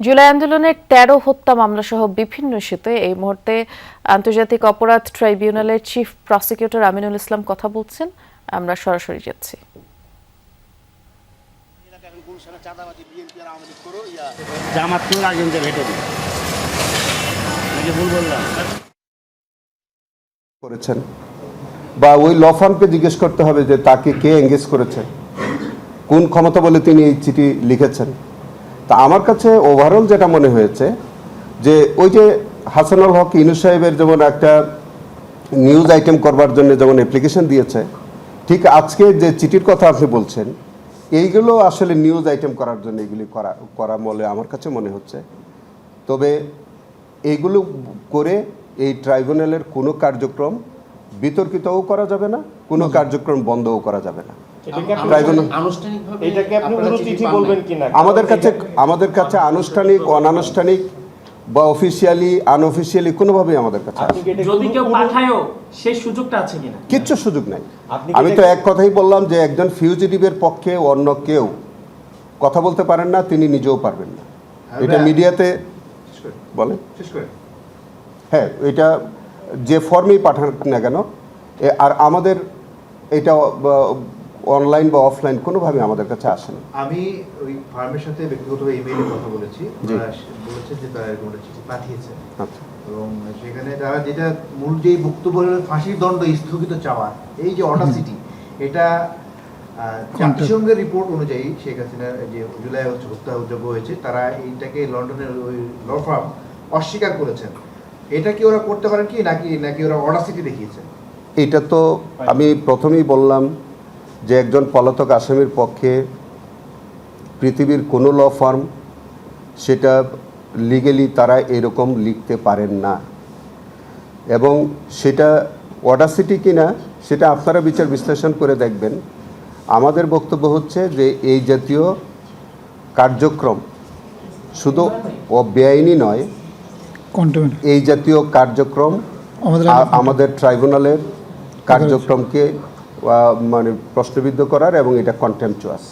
জুলাই আন্দোলনের ১৩ হত্যা মামলাসহ বিভিন্ন ইস্যুতে এই মুহূর্তে আন্তর্জাতিক অপরাধ ট্রাইব্যুনালের চিফ প্রসিকিউটর আমিনুল ইসলাম কথা বলছেন। আমরা সরাসরি যাচ্ছি। করেছেন বা ওই ল ফার্মকে জিজ্ঞেস করতে হবে যে তাকে কে এঙ্গেজ করেছে, কোন ক্ষমতা বলে তিনি এই চিঠি লিখেছেন। তা আমার কাছে ওভারঅল যেটা মনে হয়েছে যে ওই যে হাসানুল হক ইনু সাহেবের যেমন একটা নিউজ আইটেম করবার জন্য যেমন অ্যাপ্লিকেশন দিয়েছে, ঠিক আজকে যে চিঠির কথা আপনি বলছেন এইগুলো আসলে নিউজ আইটেম করার জন্য এগুলি করা বলে আমার কাছে মনে হচ্ছে। তবে এইগুলো করে এই ট্রাইব্যুনালের কোনো কার্যক্রম বিতর্কিতও করা যাবে না, কোনো কার্যক্রম বন্ধও করা যাবে না। আমাদের কাছে আনুষ্ঠানিক, অনানুষ্ঠানিক বা অফিসিয়ালি, আনঅফিসিয়ালি কোনোভাবেই আমাদের কাছে কিচ্ছু সুযোগ নাই। আমি তো এক কথাই বললাম যে একজন ফিউজিটিভের পক্ষে অন্য কেউ কথা বলতে পারেন না, তিনি নিজেও পারবেন না। এটা মিডিয়াতে বলেন, হ্যাঁ, এটা যে ফর্মেই পাঠান না কেন, আর আমাদের এটা অনলাইন বা অফলাইন কোনোভাবে আমাদের কাছে আসে না। আমি ওই ফার্মের সাথে ব্যক্তিগতভাবে ইমেইলে কথা বলেছি, বলেছে যে তারা এরকম একটা চিঠি পাঠিয়েছে। আচ্ছা। এবং সেখানে তারা যেটা মূল যে বক্তব্য ফাঁসির দণ্ড স্থগিত চাওয়া, এই যে অডাসিটি, এটা জাতিসংঘের রিপোর্ট অনুযায়ী শেখ হাসিনার যে জুলাই হত্যাযোগ্য হয়েছে, তারা এইটাকে লন্ডনের ওই ল ফার্ম অস্বীকার করেছেন। এটা কি ওরা করতে পারেন কি নাকি ওরা অডাসিটি দেখিয়েছেন? এটা তো আমি প্রথমেই বললাম যে একজন পলাতক আসামির পক্ষে পৃথিবীর কোনো ল ফার্ম সেটা লিগেলি তারা এরকম লিখতে পারেন না, এবং সেটা অডাসিটি কিনা সেটা আপনারা বিচার বিশ্লেষণ করে দেখবেন। আমাদের বক্তব্য হচ্ছে যে এই জাতীয় কার্যক্রম শুধু বেআইনি নয়, এই জাতীয় কার্যক্রম আমাদের ট্রাইব্যুনালের কার্যক্রমকে মানে প্রশ্নবিদ্ধ করার এবং এটা কন্টেম্পচুয়াস।